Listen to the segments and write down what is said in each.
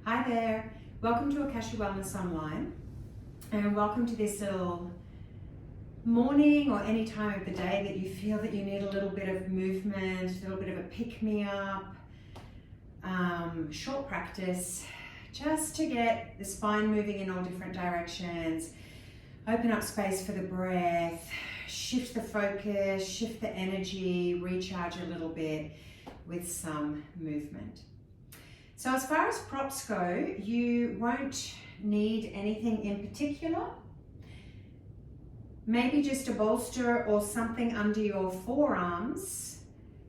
Hi there, welcome to Akasha Wellness Online, and welcome to this little morning or any time of the day that you feel that you need a little bit of movement, a little bit of a pick-me-up, short practice, just to get the spine moving in all different directions, open up space for the breath, shift the focus, shift the energy, recharge a little bit with some movement. So as far as props go, you won't need anything in particular. Maybe just a bolster or something under your forearms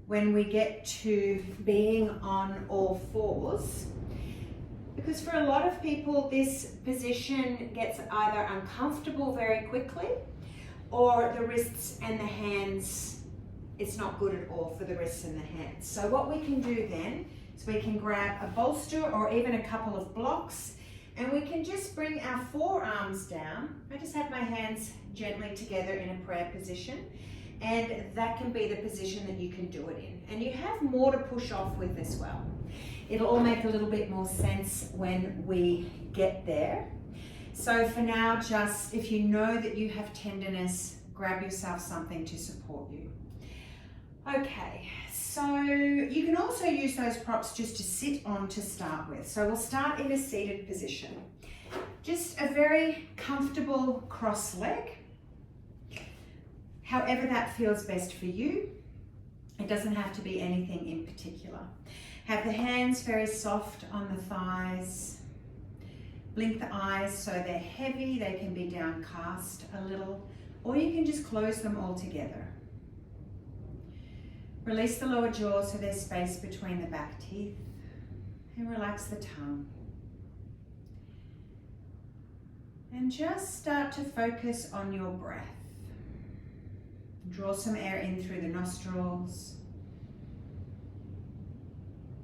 when we get to being on all fours. Because for a lot of people, this position gets either uncomfortable very quickly, or the wrists and the hands, it's not good at all for the wrists and the hands. So what we can do then is we can grab a bolster or even a couple of blocks, and we can just bring our forearms down. I just have my hands gently together in a prayer position, and that can be the position that you can do it in. And you have more to push off with as well. It'll all make a little bit more sense when we get there. So for now, just if you know that you have tenderness, grab yourself something to support you. Okay, so you can also use those props just to sit on to start with. So we'll start in a seated position. Just a very comfortable cross leg. However that feels best for you. It doesn't have to be anything in particular. Have the hands very soft on the thighs. Blink the eyes so they're heavy, they can be downcast a little, or you can just close them all together. Release the lower jaw so there's space between the back teeth, and relax the tongue. And just start to focus on your breath. Draw some air in through the nostrils.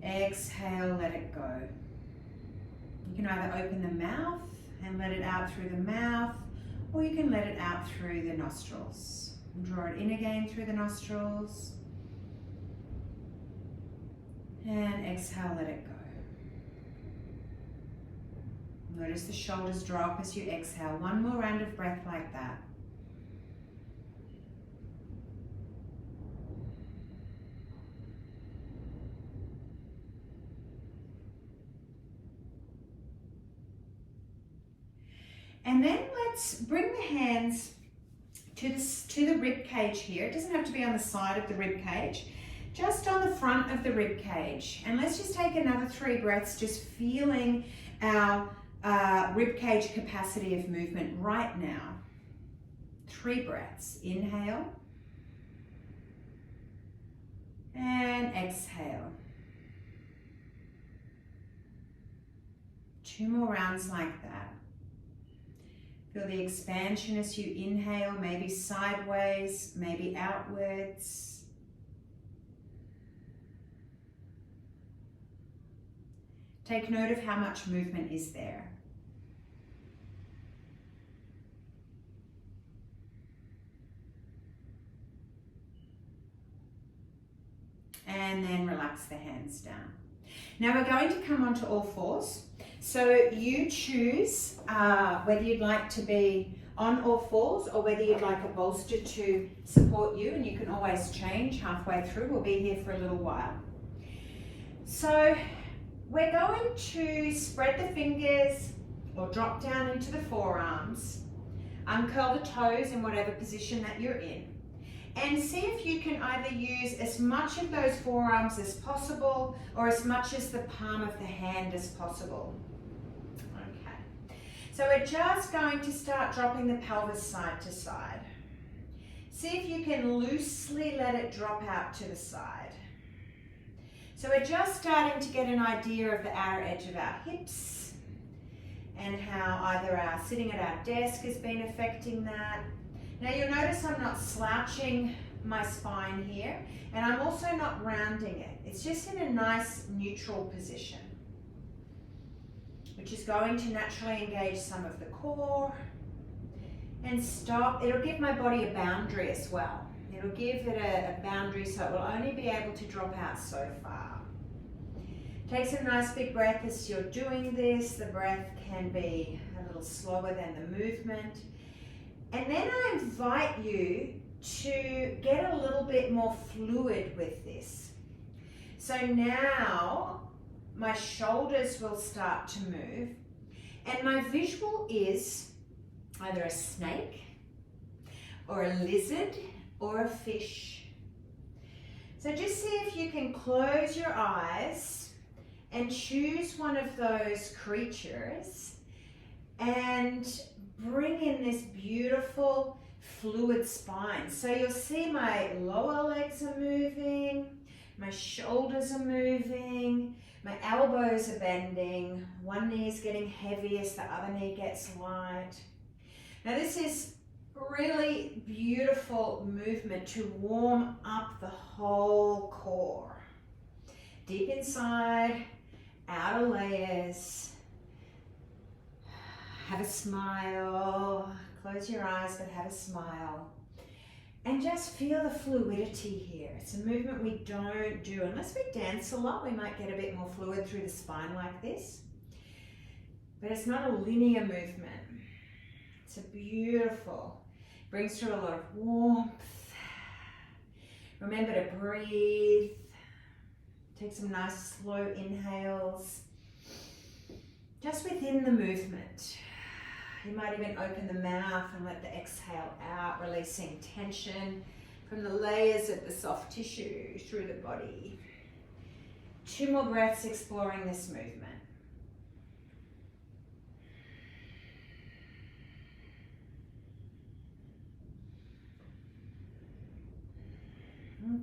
Exhale, let it go. You can either open the mouth and let it out through the mouth, or you can let it out through the nostrils. Draw it in again through the nostrils. And exhale, let it go. Notice the shoulders drop as you exhale. One more round of breath like that. And then let's bring the hands to the rib cage here. It doesn't have to be on the side of the rib cage, just on the front of the rib cage. And let's just take another 3 breaths, just feeling our rib cage capacity of movement right now. 3 breaths. Inhale and exhale. 2 more rounds like that. Feel the expansion as you inhale, maybe sideways, maybe outwards. Take note of how much movement is there. And then relax the hands down. Now we're going to come onto all fours. So you choose whether you'd like to be on all fours or whether you'd like a bolster to support you, and you can always change halfway through. We'll be here for a little while. So we're going to spread the fingers or drop down into the forearms, uncurl the toes in whatever position that you're in, and see if you can either use as much of those forearms as possible or as much as the palm of the hand as possible. Okay, so we're just going to start dropping the pelvis side to side. See if you can loosely let it drop out to the side. So we're just starting to get an idea of the outer edge of our hips and how either our sitting at our desk has been affecting that. Now you'll notice I'm not slouching my spine here, and I'm also not rounding it. It's just in a nice neutral position, which is going to naturally engage some of the core and stop. It'll give my body a boundary as well. It'll give it a boundary so it will only be able to drop out so far. Take some nice big breath as you're doing this. The breath can be a little slower than the movement. And then I invite you to get a little bit more fluid with this. So now my shoulders will start to move, and my visual is either a snake or a lizard or a fish. So just see if you can close your eyes and choose one of those creatures and bring in this beautiful fluid spine. So you'll see my lower legs are moving, my shoulders are moving, my elbows are bending, one knee is getting heavy as the other knee gets light. Now this is really beautiful movement to warm up the whole core. Deep inside, outer layers. Have a smile, close your eyes but have a smile. And just feel the fluidity here. It's a movement we don't do. Unless we dance a lot, we might get a bit more fluid through the spine like this. But it's not a linear movement. It's a beautiful, brings through a lot of warmth. Remember to breathe. Take some nice slow inhales. Just within the movement. You might even open the mouth and let the exhale out, releasing tension from the layers of the soft tissue through the body. 2 more breaths exploring this movement.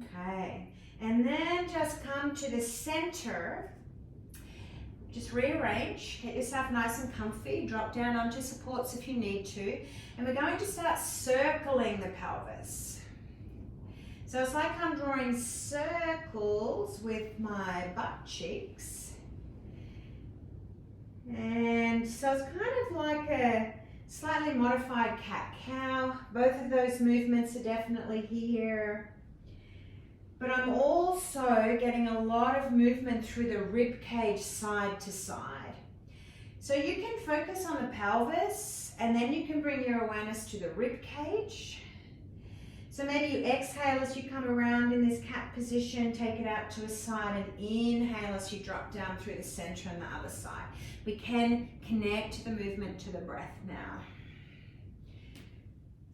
Okay, and then just come to the center. Just rearrange, get yourself nice and comfy, drop down onto supports if you need to, and we're going to start circling the pelvis. So it's like I'm drawing circles with my butt cheeks. And so it's kind of like a slightly modified cat-cow. Both of those movements are definitely here. But I'm also getting a lot of movement through the rib cage side to side. So you can focus on the pelvis and then you can bring your awareness to the rib cage. So maybe you exhale as you come around in this cat position, take it out to a side, and inhale as you drop down through the center and the other side. We can connect the movement to the breath now.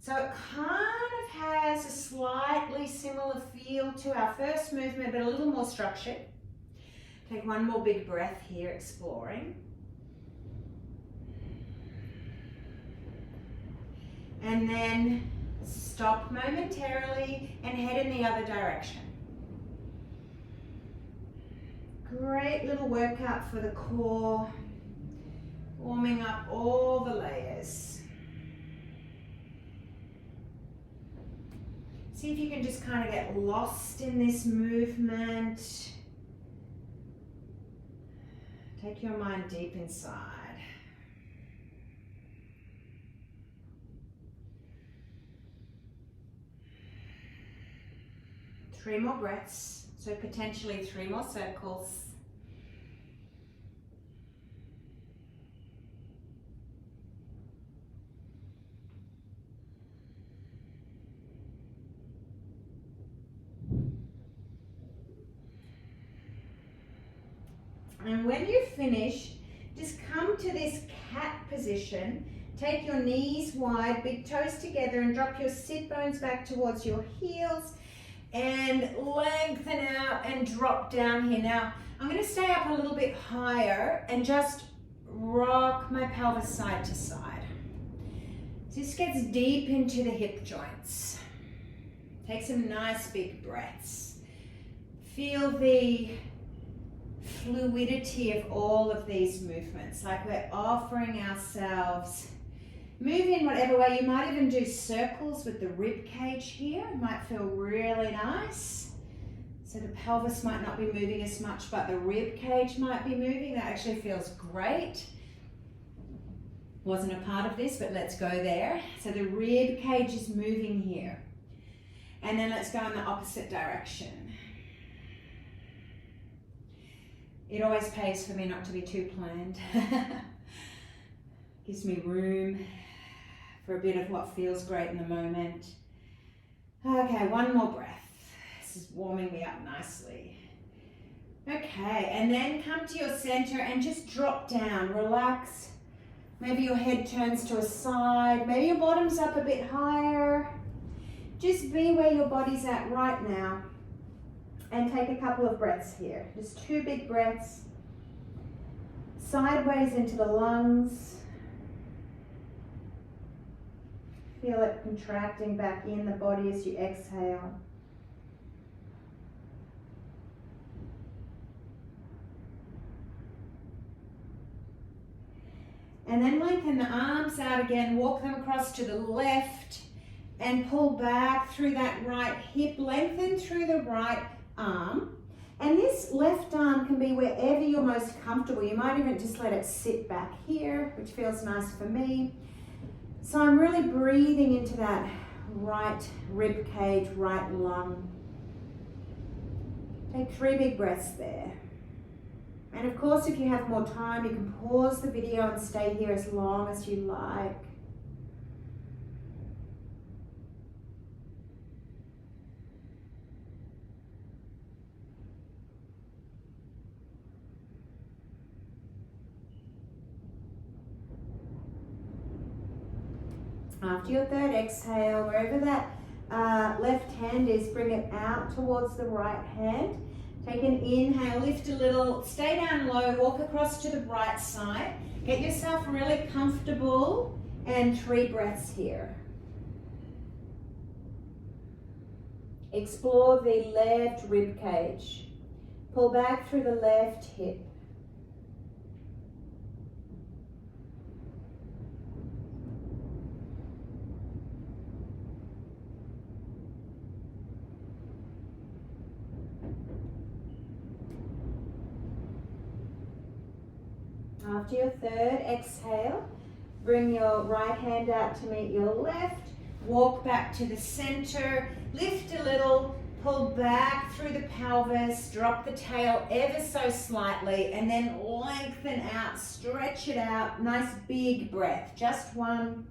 So it kind of has a slightly similar feel to our first movement, but a little more structured. Take one more big breath here, exploring. And then stop momentarily and head in the other direction. Great little workout for the core, warming up all the layers. See if you can just kind of get lost in this movement. Take your mind deep inside. Three more breaths, so potentially 3 more circles. And when you finish, just come to this cat position. Take your knees wide, big toes together, and drop your sit bones back towards your heels. And lengthen out and drop down here. Now, I'm going to stay up a little bit higher and just rock my pelvis side to side. This gets deep into the hip joints. Take some nice big breaths. Feel the fluidity of all of these movements, like we're offering ourselves. Move in whatever way. You might even do circles with the rib cage here. It might feel really nice. So the pelvis might not be moving as much, but the rib cage might be moving. That actually feels great. Wasn't a part of this, but let's go there. So the rib cage is moving here. And then let's go in the opposite direction. It always pays for me not to be too planned. Gives me room for a bit of what feels great in the moment. Okay, one more breath. This is warming me up nicely. Okay, and then come to your center and just drop down, relax. Maybe your head turns to a side, maybe your bottom's up a bit higher. Just be where your body's at right now. And take a couple of breaths here. Just 2 big breaths. Sideways into the lungs. Feel it contracting back in the body as you exhale. And then lengthen the arms out again, walk them across to the left and pull back through that right hip, lengthen through the right arm. And this left arm can be wherever you're most comfortable. You might even just let it sit back here, which feels nice for me. So I'm really breathing into that right rib cage, right lung. Take 3 big breaths there. And of course, if you have more time, you can pause the video and stay here as long as you like. After your third exhale, wherever that left hand is, bring it out towards the right hand. Take an inhale, lift a little, stay down low, walk across to the right side. Get yourself really comfortable and 3 breaths here. Explore the left rib cage. Pull back through the left hip. After your third exhale, bring your right hand out to meet your left. Walk back to the center, lift a little, pull back through the pelvis, drop the tail ever so slightly, and then lengthen out, stretch it out. Nice big breath, just 1.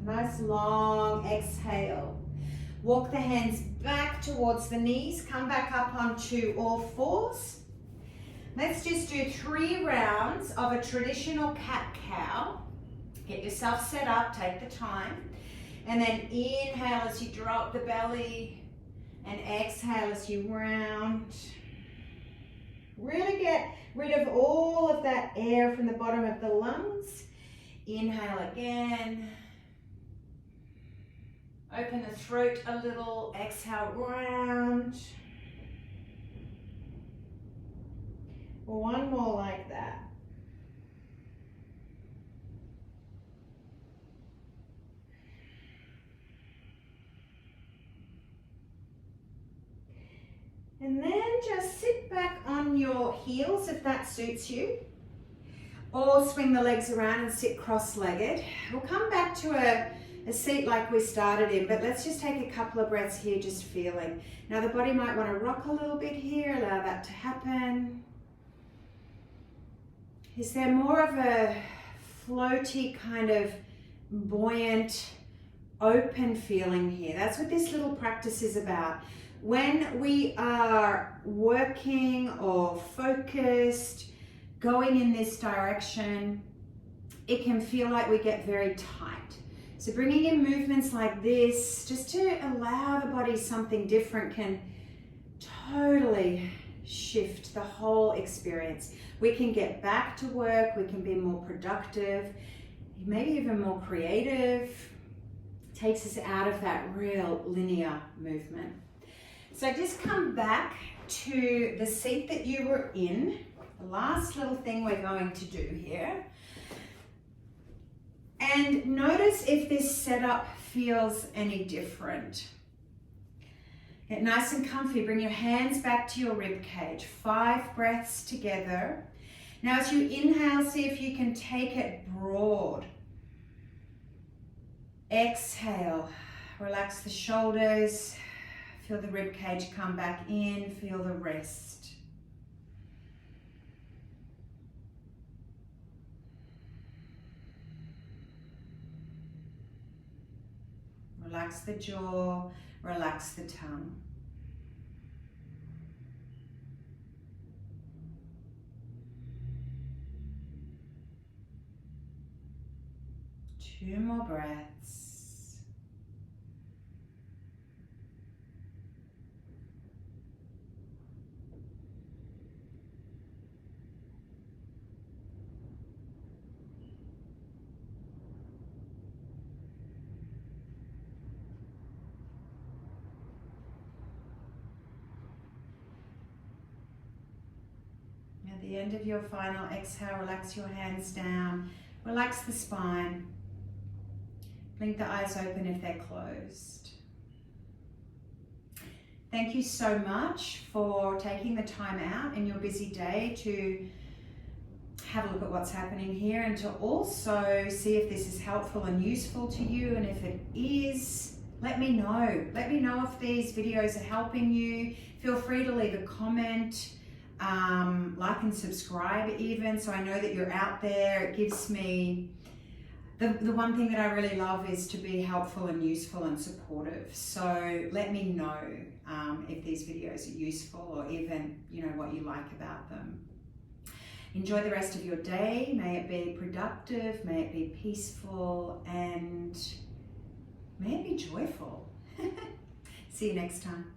Nice long exhale. Walk the hands back towards the knees, come back up onto all fours. Let's just do 3 rounds of a traditional cat-cow. Get yourself set up, take the time. And then inhale as you drop the belly and exhale as you round. Really get rid of all of that air from the bottom of the lungs. Inhale again. Open the throat a little, exhale, round. One more like that. And then just sit back on your heels if that suits you. Or swing the legs around and sit cross-legged. We'll come back to a seat like we started in, but let's just take a couple of breaths here, just feeling. Now the body might want to rock a little bit here, allow that to happen. Is there more of a floaty kind of buoyant, open feeling here? That's what this little practice is about. When we are working or focused, going in this direction, it can feel like we get very tight. So bringing in movements like this, just to allow the body something different, can totally shift the whole experience. We can get back to work, we can be more productive, maybe even more creative. Takes us out of that real linear movement. So just come back to the seat that you were in. The last little thing we're going to do here. And notice if this setup feels any different. Get nice and comfy. Bring your hands back to your rib cage. 5 breaths together. Now as you inhale, see if you can take it broad. Exhale. Relax the shoulders. Feel the rib cage come back in, feel the rest. Relax the jaw, relax the tongue. Two more breaths. At the end of your final exhale, relax your hands down, relax the spine. Blink the eyes open if they're closed. Thank you so much for taking the time out in your busy day to have a look at what's happening here and to also see if this is helpful and useful to you. And if it is, let me know. Let me know if these videos are helping you. Feel free to leave a comment, like and subscribe even, so I know that you're out there. It gives me, the one thing that I really love is to be helpful and useful and supportive. So let me know if these videos are useful or even, you know, what you like about them. Enjoy the rest of your day. May it be productive, may it be peaceful, and may it be joyful. See you next time.